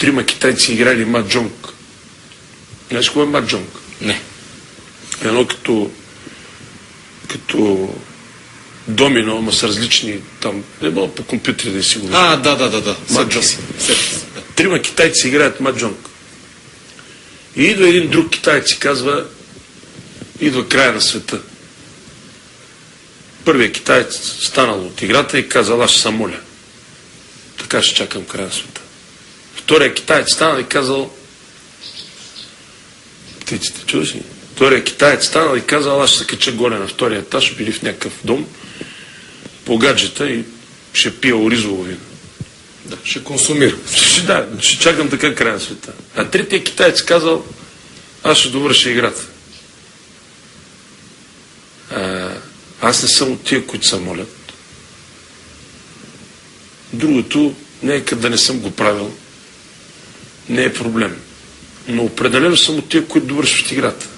трима китайци играли маджонг. Знаеш какво е маджонг? Не. Едно като домино, ама с различни там, не мога по компютри да си го вижда. Да. Маджонг. Трима китайци играят маджонг. И идва един друг китаец и казва, идва края на света. Първият китаец станал от играта и казал, аз ще се моля. Така ще чакам края на света. Вторият китаец станал и казал, птиците, чуваш ли? Вторият китаец станал и казал, аз ще се кача горе на втория етаж, били в някакъв дом, по гаджета и ще пия оризово вино. Да, ще консумира. Да, ще чакам така края на света. А третия китаец казал, аз ще довърша играта. Аз не съм от тия, които се молят. Другото, нека да не съм го правил. Не е проблем. Но определено съм от тия, които довършват играта.